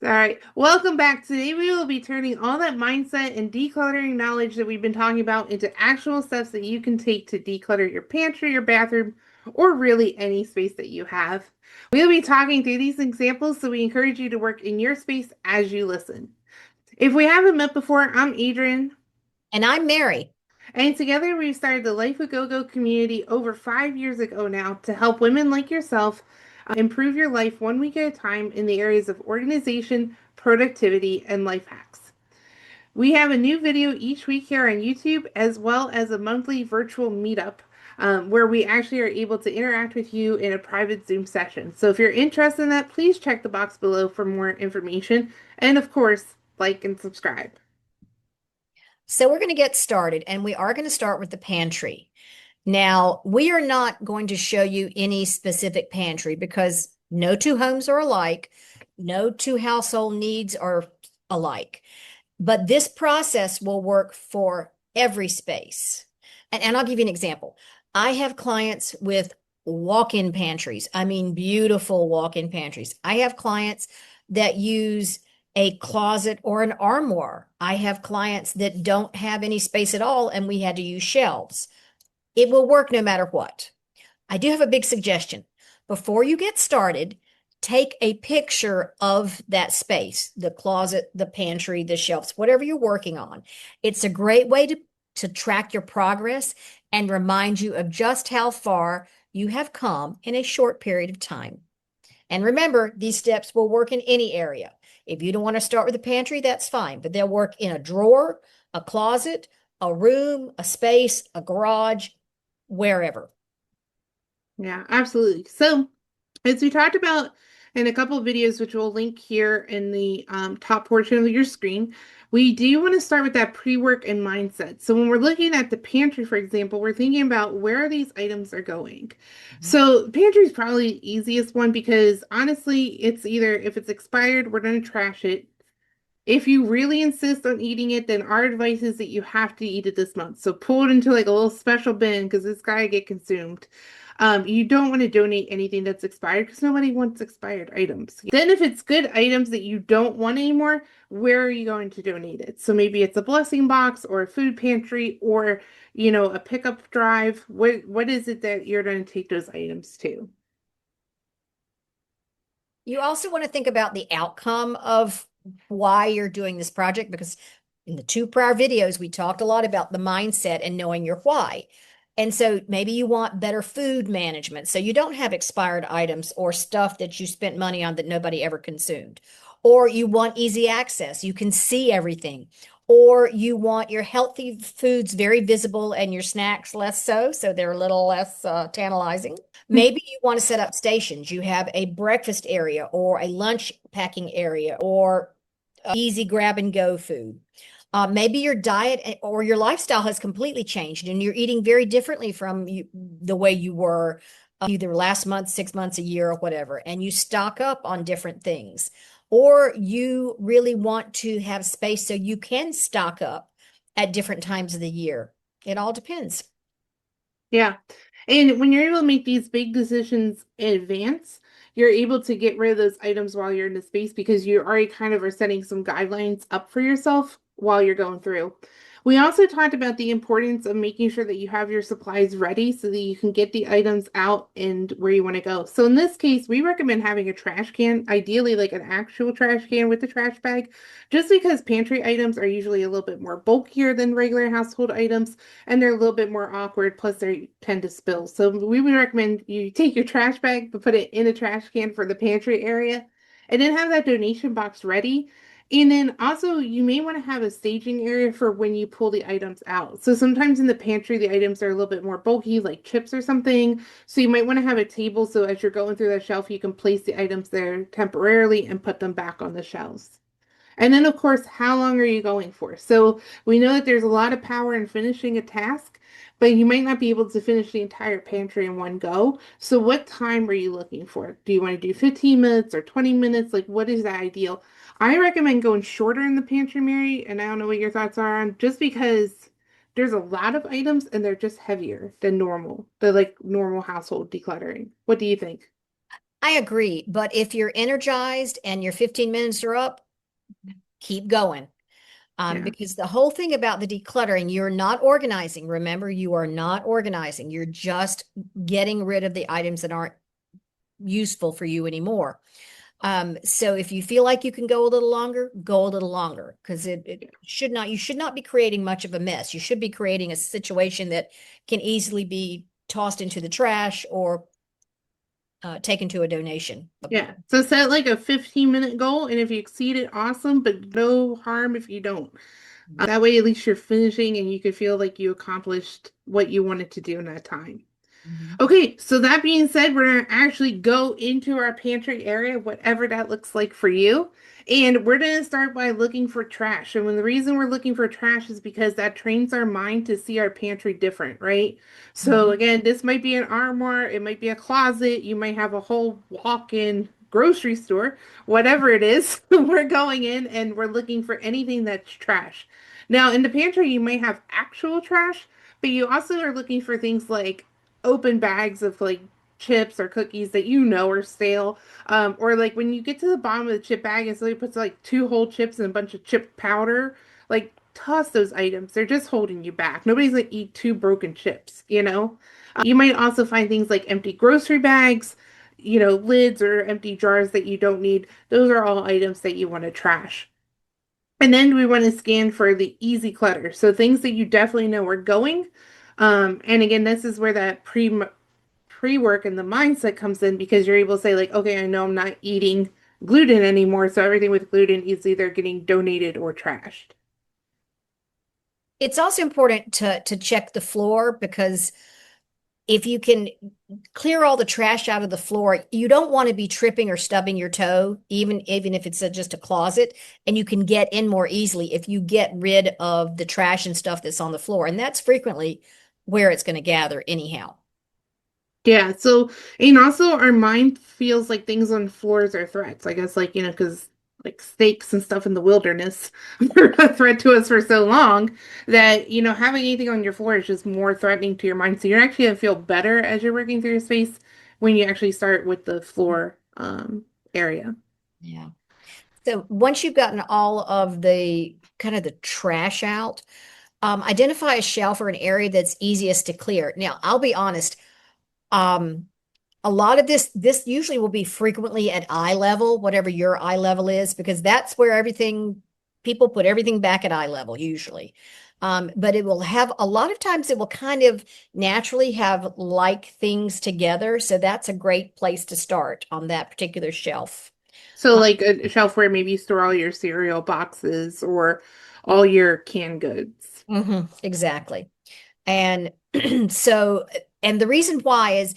All right, welcome back. Today we will be turning all that mindset and decluttering knowledge that we've been talking about into actual steps that you can take to declutter your pantry, your bathroom, or really any space that you have. We'll be talking through these examples, so we encourage you to work in your space as you listen. If we haven't met before, I'm Adrian, And I'm Mary. and together we've started the Life with Go-Go community over 5 years ago now to help women like yourself improve your life one week at a time in the areas of organization, productivity, and life hacks. We have a new video each week here on YouTube, as well as a monthly virtual meetup where we actually are able to interact with you in a private Zoom session. So if you're interested in that, please check the box below for more information. And of course, like and subscribe. So we're going to get started, and we are going to start with the pantry. Now, we are not going to show you any specific pantry because no two homes are alike, no two household needs are alike. But this process will work for every space. And I'll give you an example. I have clients with walk-in pantries. I mean, beautiful walk-in pantries. I have clients that use a closet or an armoire. I have clients that don't have any space at all, and we had to use shelves. It will work no matter what. I do have a big suggestion. Before you get started, take a picture of that space, the closet, the pantry, the shelves, whatever you're working on. It's a great way to track your progress and remind you of just how far you have come in a short period of time. And remember, these steps will work in any area. If you don't want to start with the pantry, that's fine, but they'll work in a drawer, a closet, a room, a space, a garage, wherever. Yeah, absolutely. So, as we talked about in a couple of videos, which we'll link here in the top portion of your screen, we do want to start with that pre-work and mindset. So when we're looking at the pantry, for example, we're thinking about where these items are going. Mhm. So pantry is probably the easiest one because honestly, it's either if it's expired, we're going to trash it. If you really insist on eating it, then our advice is that you have to eat it this month. So pull it into like a little special bin because it's got to get consumed. You don't want to donate anything that's expired because nobody wants expired items. Then, if it's good items that you don't want anymore, where are you going to donate it? So maybe it's a blessing box or a food pantry or, a pickup drive. What is it that you're going to take those items to? You also want to think about the outcome of why you're doing this project because in the two prior videos, we talked a lot about the mindset and knowing your why. And so maybe you want better food management. So you don't have expired items or stuff that you spent money on that nobody ever consumed. Or you want easy access. You can see everything. Or you want your healthy foods very visible and your snacks less so, so they're a little less tantalizing. Maybe you want to set up stations. You have a breakfast area or a lunch packing area or easy grab and go food. Maybe your diet or your lifestyle has completely changed and you're eating very differently from the way you were either last month, 6 months, a year, or whatever, and you stock up on different things. Or you really want to have space so you can stock up at different times of the year. It all depends. Yeah. And when you're able to make these big decisions in advance, you're able to get rid of those items while you're in the space because you already kind of are setting some guidelines up for yourself while you're going through. We also talked about the importance of making sure that you have your supplies ready so that you can get the items out and where you want to go. So in this case, we recommend having a trash can, ideally like an actual trash can with a trash bag, just because pantry items are usually a little bit more bulkier than regular household items and they're a little bit more awkward. Plus, they tend to spill. So we would recommend you take your trash bag, but put it in a trash can for the pantry area, and then have that donation box ready. And then also, you may want to have a staging area for when you pull the items out. So sometimes in the pantry, the items are a little bit more bulky, like chips or something. So you might want to have a table so as you're going through that shelf, you can place the items there temporarily and put them back on the shelves. And then, of course, how long are you going for? So we know that there's a lot of power in finishing a task, but you might not be able to finish the entire pantry in one go. So what time are you looking for? Do you want to do 15 minutes or 20 minutes? Like, what is the ideal? I recommend going shorter in the pantry, Mary, and I don't know what your thoughts are on just because there's a lot of items and they're just heavier than normal. They're like normal household decluttering. What do you think? I agree. But if you're energized and your 15 minutes are up, keep going. Yeah. Because the whole thing about the decluttering, you're not organizing. Remember, you are not organizing. You're just getting rid of the items that aren't useful for you anymore. So if you feel like you can go a little longer, go a little longer because it should not, you should not be creating much of a mess. You should be creating a situation that can easily be tossed into the trash or taken to a donation. Yeah. So set like a 15-minute goal, and if you exceed it, awesome, but no harm if you don't. That way, at least you're finishing and you can feel like you accomplished what you wanted to do in that time. Mhm. Okay, so that being said, we're going to actually go into our pantry area, whatever that looks like for you. And we're going to start by looking for trash. And when the reason we're looking for trash is because that trains our mind to see our pantry different, right? So Mhm. again, this might be an armoire, it might be a closet, you might have a whole walk-in grocery store, whatever it is, we're going in and we're looking for anything that's trash. Now, in the pantry, you may have actual trash, but you also are looking for things like open bags of like chips or cookies that you know are stale. Or like when you get to the bottom of the chip bag and somebody puts like two whole chips and a bunch of chip powder, like toss those items. They're just holding you back. Nobody's gonna eat two broken chips, you know? You might also find things like empty grocery bags, lids or empty jars that you don't need. Those are all items that you want to trash. And then we want to scan for the easy clutter. So things that you definitely know are going. And again, this is where that pre-work and the mindset comes in because you're able to say like, okay, I know I'm not eating gluten anymore, so everything with gluten is either getting donated or trashed. It's also important to check the floor because if you can clear all the trash out of the floor, you don't want to be tripping or stubbing your toe, even if it's just a closet, and you can get in more easily if you get rid of the trash and stuff that's on the floor. And that's frequently where it's going to gather anyhow. Yeah, so and also our mind feels like things on floors are threats. I guess like, because like snakes and stuff in the wilderness were a threat to us for so long that, having anything on your floor is just more threatening to your mind. So you're actually gonna feel better as you're working through your space when you actually start with the floor area. Yeah. So once you've gotten all of the kind of the trash out, identify a shelf or an area that's easiest to clear. Now, I'll be honest, um, a lot of this usually will be frequently at eye level, whatever your eye level is, because that's where people put everything back at eye level usually. But it will have a lot of times it will kind of naturally have like things together. So that's a great place to start on that particular shelf. So like a shelf where maybe you store all your cereal boxes or all your canned goods. Exactly. And so, and the reason why is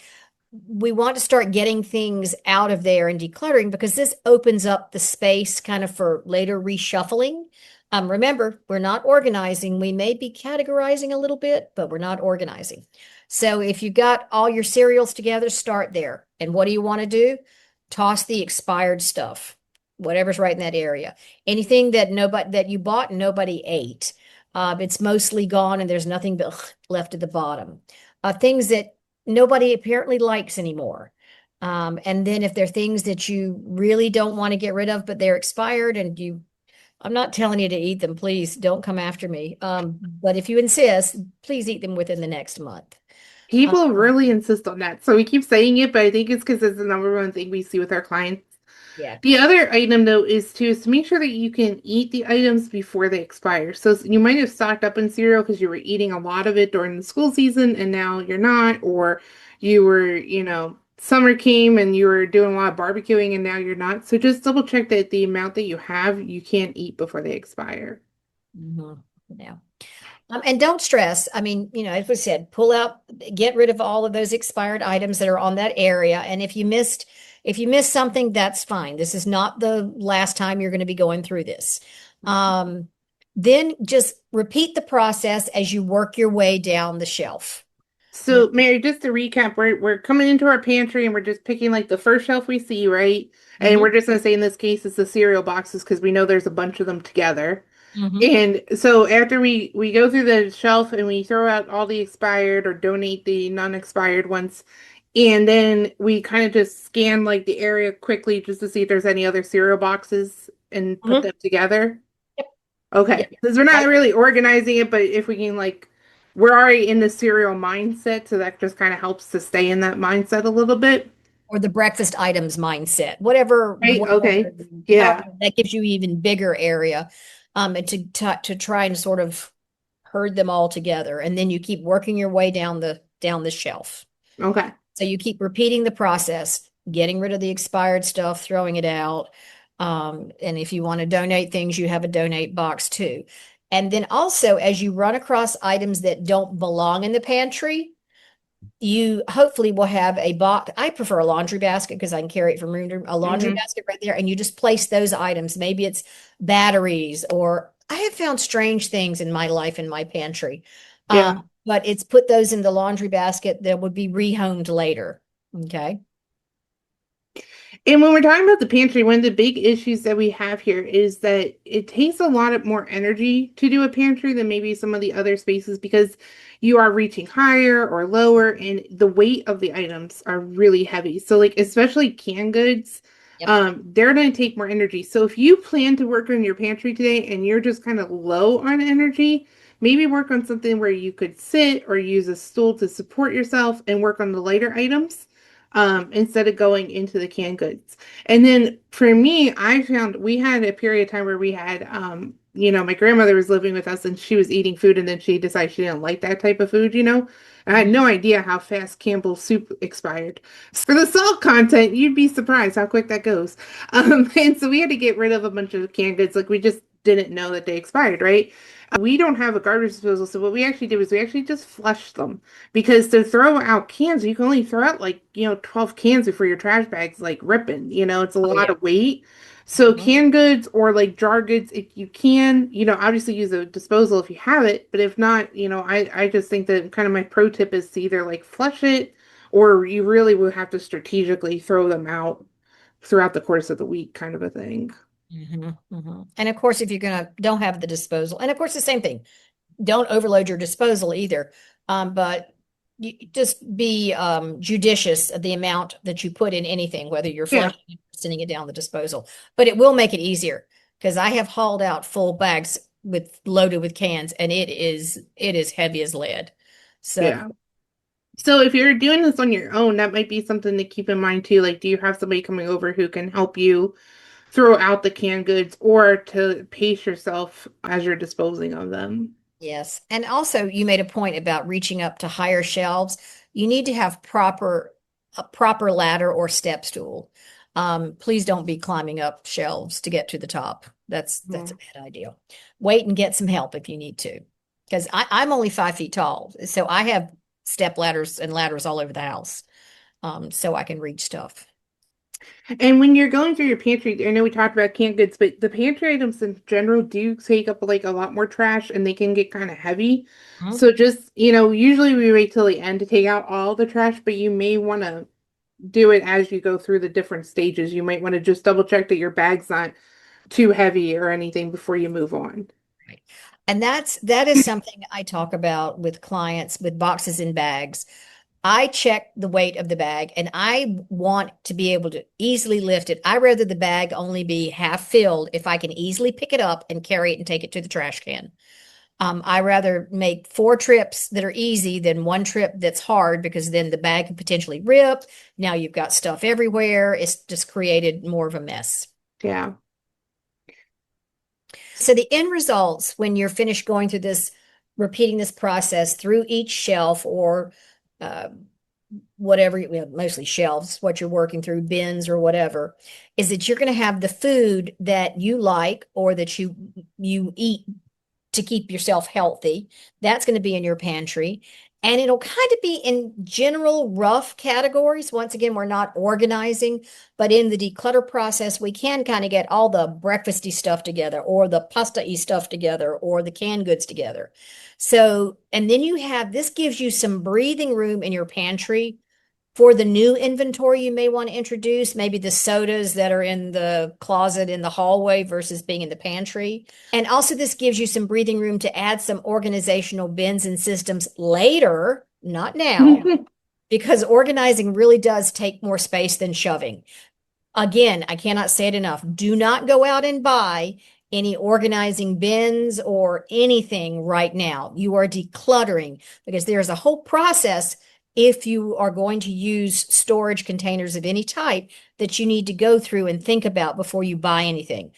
we want to start getting things out of there and decluttering because this opens up the space kind of for later reshuffling. Remember, we're not organizing. We may be categorizing a little bit, but we're not organizing. So if you got all your cereals together, start there. And what do you want to do? Toss the expired stuff, whatever's right in that area. Anything that you bought, nobody ate. It's mostly gone and there's nothing but left at the bottom. Things that nobody apparently likes anymore. And then if there are things that you really don't want to get rid of, but they're expired and I'm not telling you to eat them, please don't come after me. But if you insist, please eat them within the next month. Uh, People really insist on that. So we keep saying it, but I think it's because it's the number one thing we see with our clients. yeah. The other item though is to make sure that you can eat the items before they expire. So you might have stocked up in cereal because you were eating a lot of it during the school season and now you're not, or you were, summer came and you were doing a lot of barbecuing and now you're not. So just double check that the amount that you have, you can't eat before they expire. Mhm. Yeah. And don't stress. I mean, as we said, get rid of all of those expired items that are on that area. And if you missed something, that's fine. This is not the last time you're going to be going through this. Um, then just repeat the process as you work your way down the shelf. You So, Mary, just to recap, we're coming into our pantry and we're just picking like the first shelf we see, right? And know, we're just gonna say in this case it's the cereal boxes because we know there's a bunch of them together. hmm And so after we go through the shelf and we throw out all the expired or donate the non-expired ones, And then we kind of just scan like the area quickly just to see if there's any other cereal boxes and put Mhm. them together. Yep. Okay. Yep. Because we're not Right. really organizing it, but if we can like we're already in the cereal mindset, so that just kind of helps to stay in that mindset a little bit. Or the breakfast items mindset, whatever, Right? Okay. however, Yeah. that gives you even bigger area, and to try and sort of herd them all together, and then you keep working your way down the shelf. Okay. So you keep repeating the process, getting rid of the expired stuff, throwing it out. And if you want to donate things, you have a donate box too. And then also, as you run across items that don't belong in the pantry, you hopefully will have a box. I prefer a laundry basket because I can carry it from room to room, a laundry Hmm. basket right there, and you just place those items. Maybe it's batteries, or I have found strange things in my life in my pantry. Yeah. But it's put those in the laundry basket that would be rehomed later. Okay. And when we're talking about the pantry, one of the big issues that we have here is that it takes a lot of more energy to do a pantry than maybe some of the other spaces because you are reaching higher or lower, and the weight of the items are really heavy. So, like, especially canned goods, Yep. they're going to take more energy. So, if you plan to work on your pantry today and you're just kind of low on energy, maybe work on something where you could sit or use a stool to support yourself and work on the lighter items instead of going into the canned goods. And then for me, I found we had a period of time where we had, my grandmother was living with us and she was eating food and then she decided she didn't like that type of food. I had Mhm. no idea how fast Campbell's soup expired. For the salt content, you'd be surprised how quick that goes. And so we had to get rid of a bunch of canned goods. Like we just didn't know that they expired, right? We don't have a garbage disposal, so what we actually did was we actually just flushed them because to throw out cans, you can only throw out like, 12 cans before your trash bag's like ripping. It's a Oh lot yeah. of weight. So Mhm. canned goods or like jar goods, if you can, obviously use a disposal if you have it, but if not, I just think that kind of my pro tip is to either like flush it or you really will have to strategically throw them out throughout the course of the week, kind of a thing. And of course, if you're gonna don't have the disposal, and of course the same thing, don't overload your disposal either. But you just be judicious of the amount that you put in anything, whether you're Yeah. flushing it or sending it down the disposal. But it will make it easier because I have hauled out full bags with loaded with cans, and it is heavy as lead. So Yeah. So if you're doing this on your own, that might be something to keep in mind too. Like, do you have somebody coming over who can help you throw out the canned goods or to pace yourself as you're disposing of them? yes. And also you made a point about reaching up to higher shelves. You need to have a proper ladder or step stool. Please don't be climbing up shelves to get to the top. That's a Mhm. bad idea. Wait and get some help if you need to. Because I'm only 5 feet tall. So I have step ladders and ladders all over the house. So I can reach stuff. And when you're going through your pantry, I know we talked about canned goods, but the pantry items in general do take up like a lot more trash and they can get kind of heavy. Mhm. So just, usually we wait till the end to take out all the trash, but you may want to do it as you go through the different stages. You might want to just double check that your bag's not too heavy or anything before you move on. Right. And that is something I talk about with clients with boxes and bags. I check the weight of the bag and I want to be able to easily lift it. I rather the bag only be half filled if I can easily pick it up and carry it and take it to the trash can. I rather make 4 trips that are easy than one trip that's hard because then the bag can potentially rip. Now you've got stuff everywhere. It's just created more of a mess. Yeah. So the end results when you're finished going through this, repeating this process through each shelf or uh, whatever, mostly shelves, what you're working through, bins or whatever, is that you're going to have the food that you like or that you eat to keep yourself healthy. That's going to be in your pantry. And it'll kind of be in general rough categories. Once again, we're not organizing, but in the declutter process, we can kind of get all the breakfasty stuff together or the pasta-y stuff together or the canned goods together. So, and then you have this gives you some breathing room in your pantry for the new inventory you may want to introduce, maybe the sodas that are in the closet in the hallway versus being in the pantry. And also, this gives you some breathing room to add some organizational bins and systems later, not now. because organizing really does take more space than shoving. Again, I cannot say it enough. Do not go out and buy any organizing bins or anything right now. You are decluttering because there's a whole process if you are going to use storage containers of any type that you need to go through and think about before you buy anything.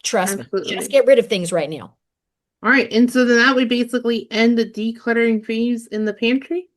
Trust me, just Absolutely. get rid of things right now. All right, and so then that would basically end the decluttering phase in the pantry.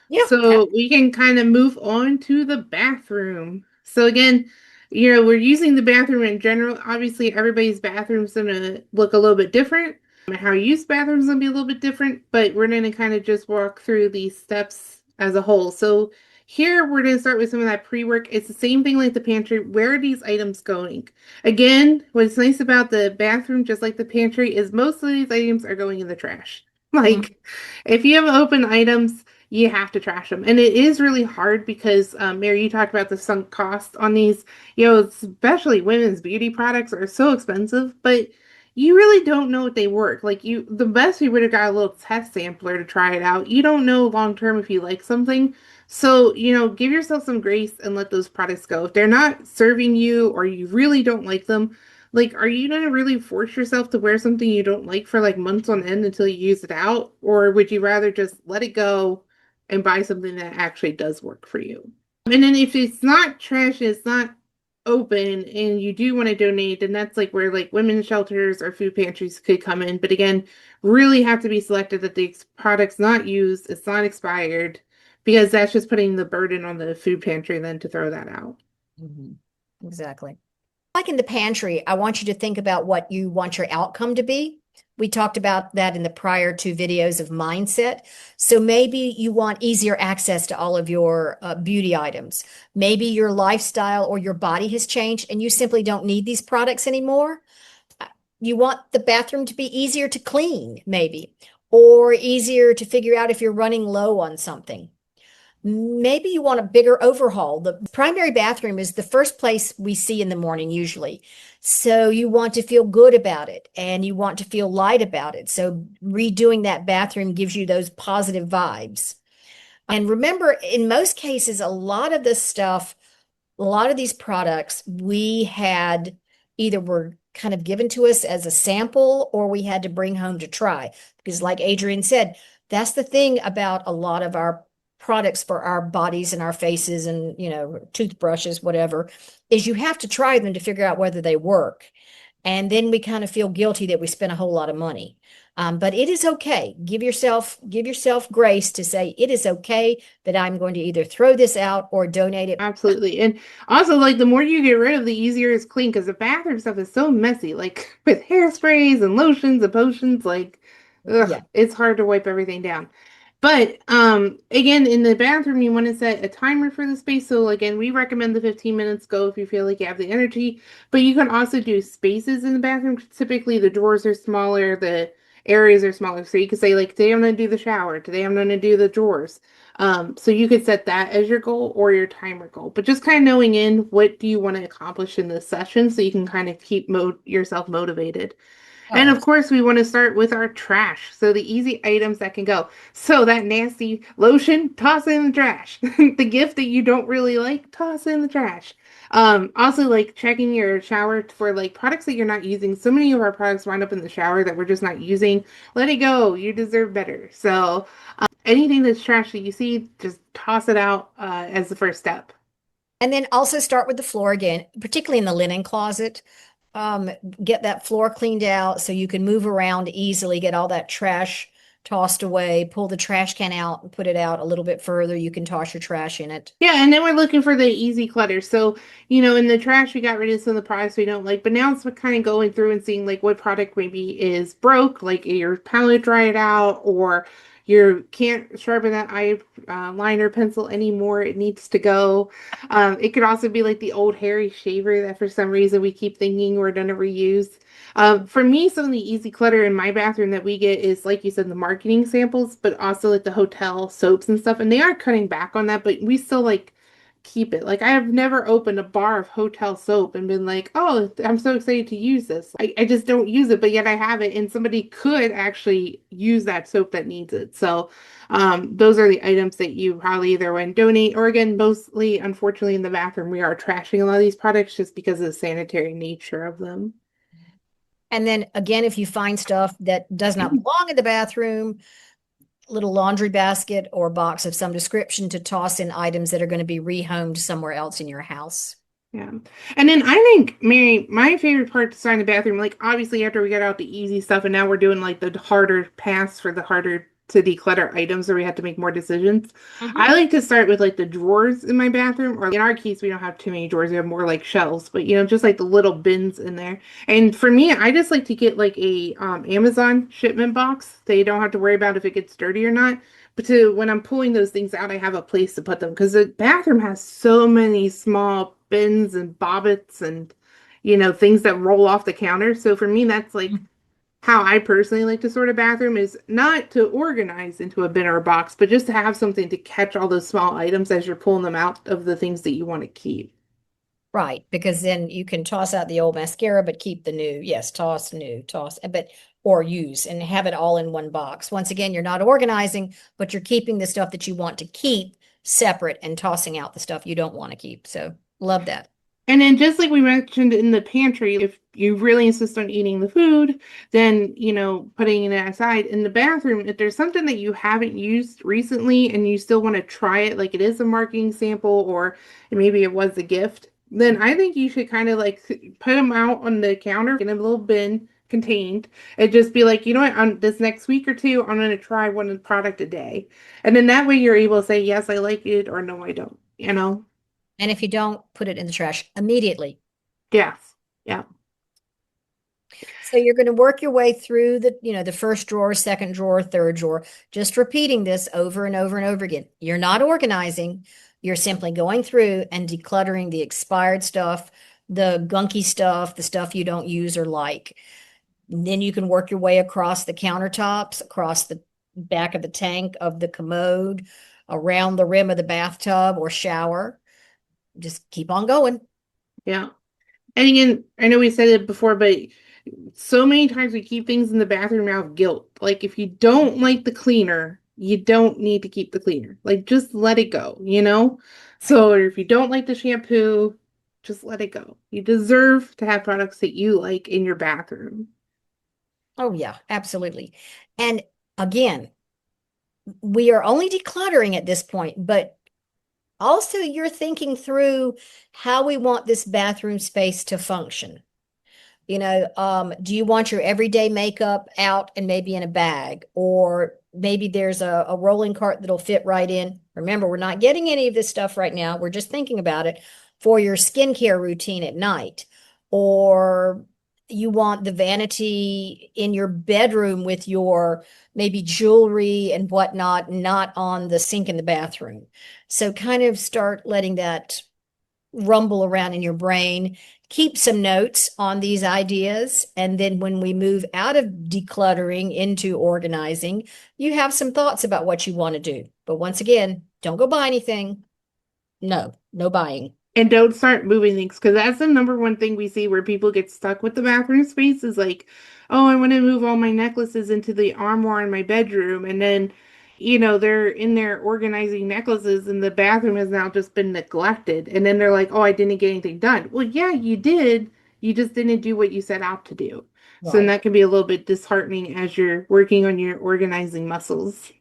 Yeah. So we can kind of move on to the bathroom. So again, we're using the bathroom in general. Obviously, everybody's bathroom's gonna look a little bit different. How you use bathrooms gonna be a little bit different, but we're gonna kind of just walk through these steps as a whole. So here we're gonna start with some of that pre-work. It's the same thing like the pantry. Where are these items going? Again, what's nice about the bathroom, just like the pantry, is most of these items are going in the trash. Mhm. Like, if you have open items, you have to trash them. And it is really hard because, Mary, you talked about the sunk cost on these, especially women's beauty products are so expensive, but you really don't know if they work. Like the best we would have got a little test sampler to try it out. You don't know long term if you like something. So, give yourself some grace and let those products go. If they're not serving you or you really don't like them, like, are you going to really force yourself to wear something you don't like for like months on end until you use it out? Or would you rather just let it go and buy something that actually does work for you? And then if it's not trash, it's not open, and you do want to donate, then that's like where like women's shelters or food pantries could come in. But again, really have to be selected that the product's not used, it's not expired, because that's just putting the burden on the food pantry then to throw that out. Mhm. Exactly. Like in the pantry, I want you to think about what you want your outcome to be. We talked about that in the prior two videos of mindset. So maybe you want easier access to all of your beauty items. Maybe your lifestyle or your body has changed and you simply don't need these products anymore. Uh, You want the bathroom to be easier to clean, maybe, or easier to figure out if you're running low on something. Maybe you want a bigger overhaul. The primary bathroom is the first place we see in the morning, usually. So you want to feel good about it and you want to feel light about it. So redoing that bathroom gives you those positive vibes. And remember, in most cases, a lot of this stuff, a lot of these products we had either were kind of given to us as a sample or we had to bring home to try. Because, like Adrienne said, that's the thing about a lot of our products for our bodies and our faces and, toothbrushes, whatever, is you have to try them to figure out whether they work. And then we kind of feel guilty that we spent a whole lot of money. But it is okay. Give yourself grace to say it is okay that I'm going to either throw this out or donate it. Absolutely. And also, like, the more you get rid of, the easier it's clean because the bathroom stuff is so messy, like with hairsprays and lotions and potions, like, ugh, Yeah. it's hard to wipe everything down. But again, in the bathroom, you want to set a timer for the space. So again, we recommend the 15 minutes go if you feel like you have the energy. But you can also do spaces in the bathroom. Typically, the drawers are smaller, the areas are smaller. So you could say, like, today I'm going to do the shower, today I'm going to do the drawers. So you could set that as your goal or your timer goal, but just kind of knowing in what do you want to accomplish in this session so you can kind of keep yourself motivated. Oh, And of course, we want to start with our trash. So the easy items that can go. So that nasty lotion, toss it in the trash. The gift that you don't really like, toss it in the trash. Also like checking your shower for like products that you're not using. So many of our products wind up in the shower that we're just not using. Let it go. You deserve better. So anything that's trash that you see, just toss it out as the first step. and then also start with the floor again, particularly in the linen closet. Um, get that floor cleaned out so you can move around easily, get all that trash tossed away, pull the trash can out and put it out a little bit further. You can toss your trash in it. Yeah, and then we're looking for the easy clutter. So, in the trash, we got rid of some of the products we don't like, but now it's kind of going through and seeing like what product maybe is broke, like your palette dried out, or you can't sharpen that eye liner pencil anymore. It needs to go. It could also be like the old hairy shaver that for some reason we keep thinking we're gonna reuse. For me, some of the easy clutter in my bathroom that we get is, like you said, the marketing samples, but also like the hotel soaps and stuff. And they are cutting back on that, but we still like keep it. Like I have never opened a bar of hotel soap and been like, oh, I'm so excited to use this. I just don't use it, but yet I have it, and somebody could actually use that soap that needs it. So those are the items that you probably either want to donate, or again, mostly, unfortunately, in the bathroom, we are trashing a lot of these products just because of the sanitary nature of them. And then again, if you find stuff that does not belong in the bathroom, little laundry basket or box of some description to toss in items that are going to be rehomed somewhere else in your house. Yeah. And then I think, Mary, my favorite part to start in the bathroom, like obviously after we got out the easy stuff and now we're doing like the harder pass for the harder to declutter items where we have to make more decisions. Mhm. I like to start with like the drawers in my bathroom, or in our case, we don't have too many drawers. We have more like shelves, but just like the little bins in there. And for me, I just like to get like a Amazon shipment box. So you don't have to worry about if it gets dirty or not. But to when I'm pulling those things out, I have a place to put them because the bathroom has so many small bins and bobbits and things that roll off the counter. So for me, that's like how I personally like to sort a bathroom is not to organize into a bin or a box, but just to have something to catch all those small items as you're pulling them out of the things that you want to keep. Right, because then you can toss out the old mascara, but keep the new. Yes, toss new, toss, but or use and have it all in one box. Once again, you're not organizing, but you're keeping the stuff that you want to keep separate and tossing out the stuff you don't want to keep. So love that. And then just like we mentioned in the pantry, if you really insist on eating the food, then, putting it aside in the bathroom, if there's something that you haven't used recently and you still want to try it, like it is a marketing sample or maybe it was a gift, then I think you should kind of like put them out on the counter in a little bin contained and just be like, you know what, on this next week or two, I'm going to try one product a day. And then that way you're able to say, yes, I like it or no, I don't. And if you don't, put it in the trash immediately. Yes. Yeah. So you're going to work your way through the first drawer, second drawer, third drawer, just repeating this over and over and over again. You're not organizing. You're simply going through and decluttering the expired stuff, the gunky stuff, the stuff you don't use or like. And then you can work your way across the countertops, across the back of the tank of the commode, around the rim of the bathtub or shower. Just keep on going. Yeah. And again, I know we said it before, but so many times we keep things in the bathroom out of guilt. Like if you don't like the cleaner, you don't need to keep the cleaner. Like just let it go? So or if you don't like the shampoo, just let it go. You deserve to have products that you like in your bathroom. Oh, yeah, absolutely. And again, we are only decluttering at this point, but also you're thinking through how we want this bathroom space to function. Do you want your everyday makeup out and maybe in a bag? Or maybe there's a rolling cart that'll fit right in. Remember, we're not getting any of this stuff right now. We're just thinking about it for your skincare routine at night. Or you want the vanity in your bedroom with your maybe jewelry and whatnot, not on the sink in the bathroom. So kind of start letting that rumble around in your brain. Keep some notes on these ideas. And then when we move out of decluttering into organizing, you have some thoughts about what you want to do. But once again, don't go buy anything. No, no buying. And don't start moving things because that's the number one thing we see where people get stuck with the bathroom space is like, oh, I want to move all my necklaces into the armoire in my bedroom. And then, they're in there organizing necklaces and the bathroom has now just been neglected. And then they're like, oh, I didn't get anything done. Well, yeah, you did. You just didn't do what you set out to do. So then Right. that can be a little bit disheartening as you're working on your organizing muscles.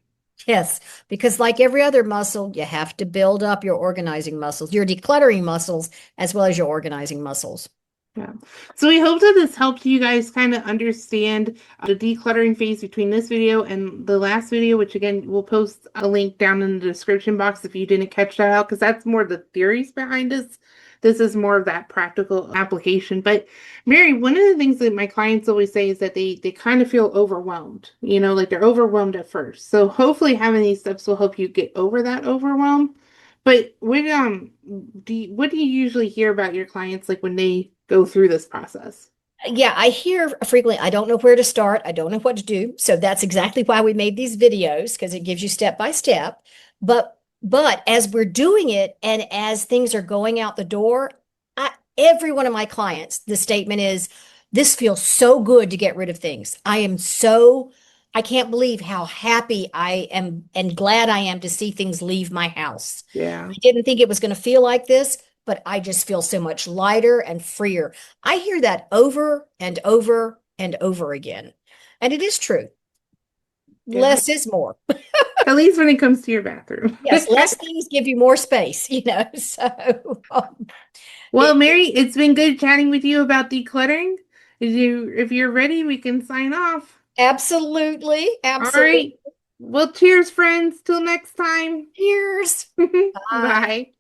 Yes, because like every other muscle, you have to build up your organizing muscles, your decluttering muscles, as well as your organizing muscles. Yeah. So we hope that this helped you guys kind of understand the decluttering phase between this video and the last video, which again, we'll post a link down in the description box if you didn't catch that out, because that's more the theories behind this. This is more of that practical application. But Mary, one of the things that my clients always say is that they kind of feel overwhelmed, like they're overwhelmed at first. So hopefully having these steps will help you get over that overwhelm. But what do you usually hear about your clients like when they go through this process? Yeah, I hear frequently, I don't know where to start. I don't know what to do. So that's exactly why we made these videos, because it gives you step by step. But But as we're doing it and as things are going out the door, every one of my clients, the statement is, this feels so good to get rid of things. I can't believe how happy I am and glad I am to see things leave my house. Yeah. I didn't think it was going to feel like this, but I just feel so much lighter and freer. I hear that over and over and over again. And it is true. Yeah. Less is more. At least when it comes to your bathroom. Yes, less things give you more space, So Well, it Mary, it's been good chatting with you about decluttering. If you're ready, we can sign off. absolutely, All absolutely. right. Well, cheers, friends. Till next time. Cheers. Bye. Bye.